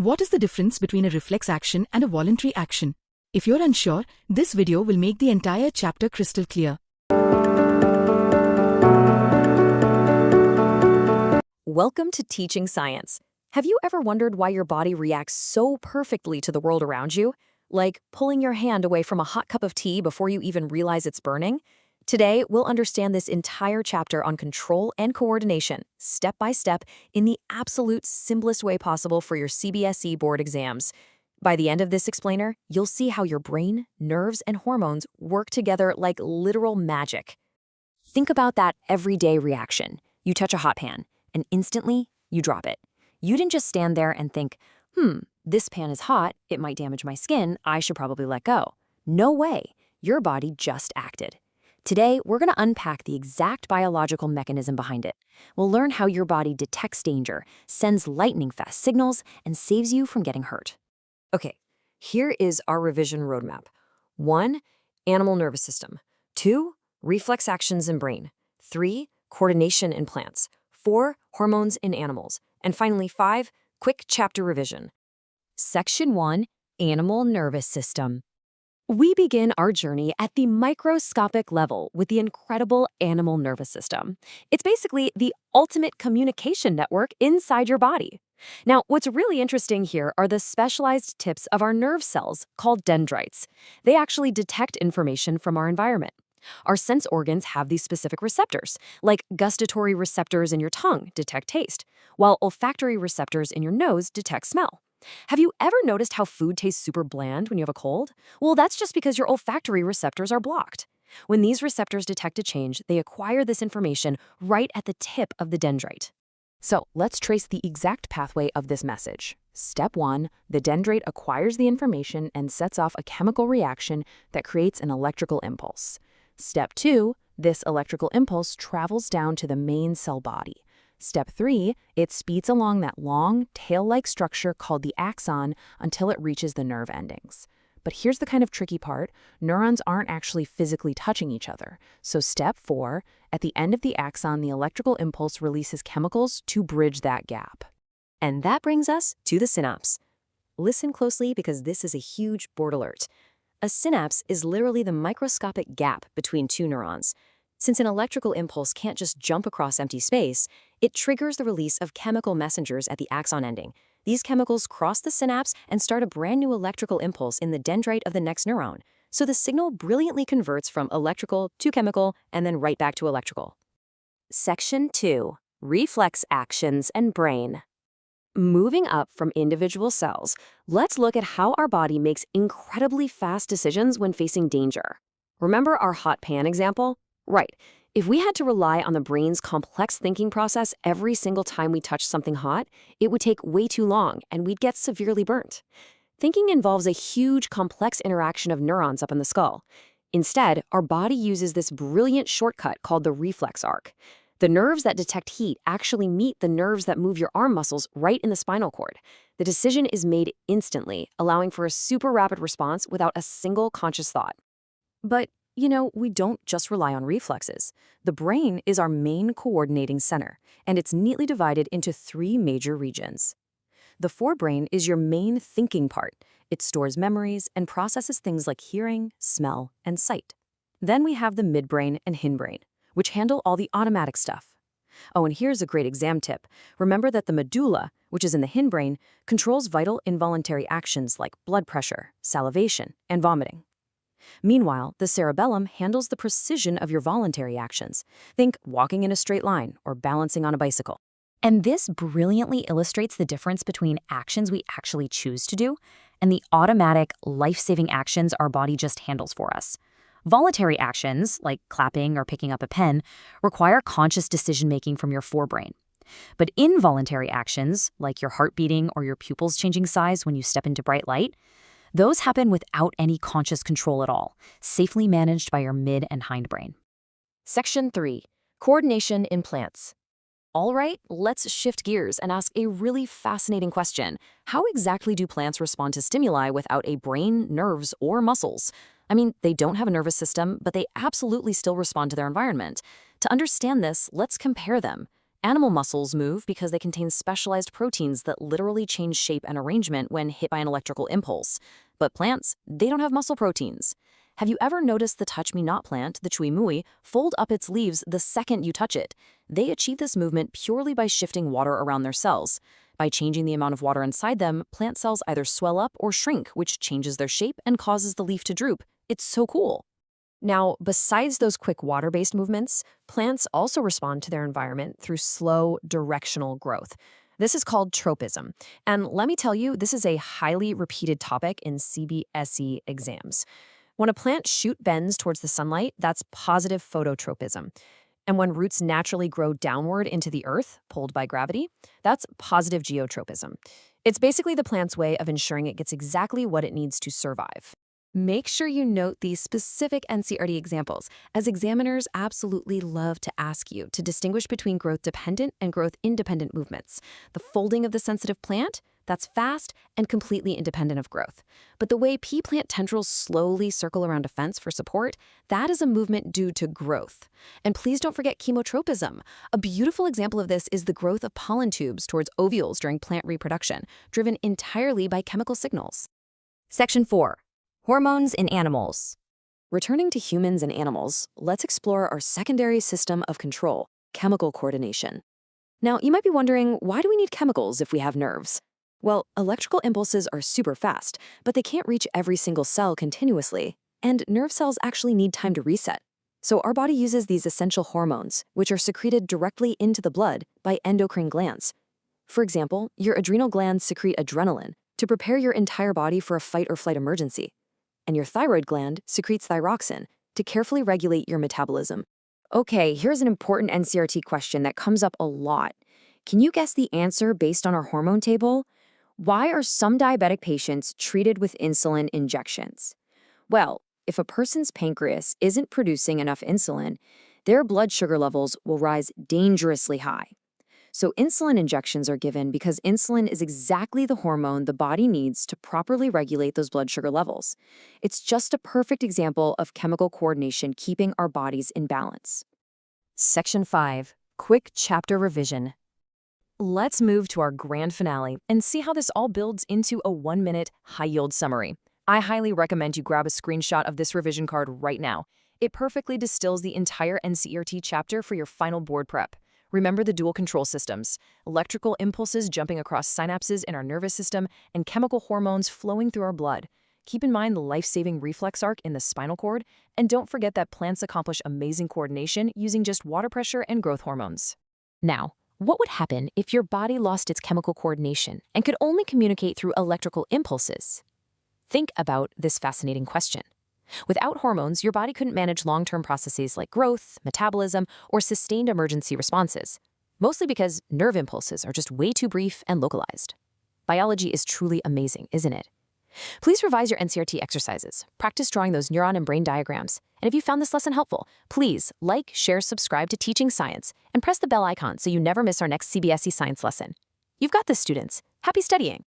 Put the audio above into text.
What is the difference between a reflex action and a voluntary action? If you're unsure, this video will make the entire chapter crystal clear. Welcome to Teaching Science. Have you ever wondered why your body reacts so perfectly to the world around you? Like pulling your hand away from a hot cup of tea before you even realize it's burning? Today, we'll understand this entire chapter on control and coordination, step by step, in the absolute simplest way possible for your CBSE board exams. By the end of this explainer, you'll see how your brain, nerves, and hormones work together like literal magic. Think about that everyday reaction. You touch a hot pan, and instantly, you drop it. You didn't just stand there and think, this pan is hot, it might damage my skin, I should probably let go. No way. Your body just acted. Today, we're going to unpack the exact biological mechanism behind it. We'll learn how your body detects danger, sends lightning-fast signals, and saves you from getting hurt. Okay, here is our revision roadmap. 1. Animal nervous system. 2. Reflex actions in brain. 3. Coordination in plants. 4. Hormones in animals. And finally, 5. Quick chapter revision. Section 1. Animal nervous system. We begin our journey at the microscopic level with the incredible animal nervous system. It's basically the ultimate communication network inside your body. Now, what's really interesting here are the specialized tips of our nerve cells called dendrites. They actually detect information from our environment. Our sense organs have these specific receptors, like gustatory receptors in your tongue detect taste, while olfactory receptors in your nose detect smell. Have you ever noticed how food tastes super bland when you have a cold? Well, that's just because your olfactory receptors are blocked. When these receptors detect a change, they acquire this information right at the tip of the dendrite. So let's trace the exact pathway of this message. Step 1, the dendrite acquires the information and sets off a chemical reaction that creates an electrical impulse. Step 2, this electrical impulse travels down to the main cell body. Step 3, it speeds along that long, tail-like structure called the axon until it reaches the nerve endings. But here's the kind of tricky part. Neurons aren't actually physically touching each other. So step 4, at the end of the axon, the electrical impulse releases chemicals to bridge that gap. And that brings us to the synapse. Listen closely because this is a huge board alert. A synapse is literally the microscopic gap between two neurons. Since an electrical impulse can't just jump across empty space, it triggers the release of chemical messengers at the axon ending. These chemicals cross the synapse and start a brand new electrical impulse in the dendrite of the next neuron. So the signal brilliantly converts from electrical to chemical and then right back to electrical. Section 2. Reflex actions and brain. Moving up from individual cells, let's look at how our body makes incredibly fast decisions when facing danger. Remember our hot pan example? Right. If we had to rely on the brain's complex thinking process every single time we touch something hot, it would take way too long and we'd get severely burnt. Thinking involves a huge, complex interaction of neurons up in the skull. Instead, our body uses this brilliant shortcut called the reflex arc. The nerves that detect heat actually meet the nerves that move your arm muscles right in the spinal cord. The decision is made instantly, allowing for a super rapid response without a single conscious thought. But we don't just rely on reflexes. The brain is our main coordinating center, and it's neatly divided into 3 major regions. The forebrain is your main thinking part. It stores memories and processes things like hearing, smell, and sight. Then we have the midbrain and hindbrain, which handle all the automatic stuff. Oh, and here's a great exam tip. Remember that the medulla, which is in the hindbrain, controls vital involuntary actions like blood pressure, salivation, and vomiting. Meanwhile, the cerebellum handles the precision of your voluntary actions. Think walking in a straight line or balancing on a bicycle. And this brilliantly illustrates the difference between actions we actually choose to do and the automatic, life-saving actions our body just handles for us. Voluntary actions, like clapping or picking up a pen, require conscious decision-making from your forebrain. But involuntary actions, like your heart beating or your pupils changing size when you step into bright light, those happen without any conscious control at all, safely managed by your mid and hindbrain. Section 3. Coordination in plants. All right, let's shift gears and ask a really fascinating question. How exactly do plants respond to stimuli without a brain, nerves, or muscles? I mean, they don't have a nervous system, but they absolutely still respond to their environment. To understand this, let's compare them. Animal muscles move because they contain specialized proteins that literally change shape and arrangement when hit by an electrical impulse. But plants, they don't have muscle proteins. Have you ever noticed the touch-me-not plant, the chui mui, fold up its leaves the second you touch it? They achieve this movement purely by shifting water around their cells. By changing the amount of water inside them, plant cells either swell up or shrink, which changes their shape and causes the leaf to droop. It's so cool. Now, besides those quick water-based movements, plants also respond to their environment through slow, directional growth. This is called tropism. And let me tell you, this is a highly repeated topic in CBSE exams. When a plant shoot bends towards the sunlight, that's positive phototropism. And when roots naturally grow downward into the earth, pulled by gravity, that's positive geotropism. It's basically the plant's way of ensuring it gets exactly what it needs to survive. Make sure you note these specific NCERT examples, as examiners absolutely love to ask you to distinguish between growth-dependent and growth-independent movements. The folding of the sensitive plant, that's fast and completely independent of growth. But the way pea plant tendrils slowly circle around a fence for support, that is a movement due to growth. And please don't forget chemotropism. A beautiful example of this is the growth of pollen tubes towards ovules during plant reproduction, driven entirely by chemical signals. Section 4. Hormones in animals. Returning to humans and animals, let's explore our secondary system of control, chemical coordination. Now, you might be wondering, why do we need chemicals if we have nerves? Well, electrical impulses are super fast, but they can't reach every single cell continuously, and nerve cells actually need time to reset. So our body uses these essential hormones, which are secreted directly into the blood by endocrine glands. For example, your adrenal glands secrete adrenaline to prepare your entire body for a fight or flight emergency. And your thyroid gland secretes thyroxin to carefully regulate your metabolism. Okay, here's an important NCERT question that comes up a lot. Can you guess the answer based on our hormone table? Why are some diabetic patients treated with insulin injections? Well, if a person's pancreas isn't producing enough insulin, their blood sugar levels will rise dangerously high. So insulin injections are given because insulin is exactly the hormone the body needs to properly regulate those blood sugar levels. It's just a perfect example of chemical coordination keeping our bodies in balance. Section 5. Quick chapter revision. Let's move to our grand finale and see how this all builds into a 1-minute, high-yield summary. I highly recommend you grab a screenshot of this revision card right now. It perfectly distills the entire NCERT chapter for your final board prep. Remember the dual control systems, electrical impulses jumping across synapses in our nervous system, and chemical hormones flowing through our blood. Keep in mind the life-saving reflex arc in the spinal cord, and don't forget that plants accomplish amazing coordination using just water pressure and growth hormones. Now, what would happen if your body lost its chemical coordination and could only communicate through electrical impulses? Think about this fascinating question. Without hormones, your body couldn't manage long-term processes like growth, metabolism, or sustained emergency responses, mostly because nerve impulses are just way too brief and localized. Biology is truly amazing, isn't it? Please revise your NCERT exercises, practice drawing those neuron and brain diagrams, and if you found this lesson helpful, please like, share, subscribe to Teaching Science, and press the bell icon so you never miss our next CBSE Science lesson. You've got this, students. Happy studying!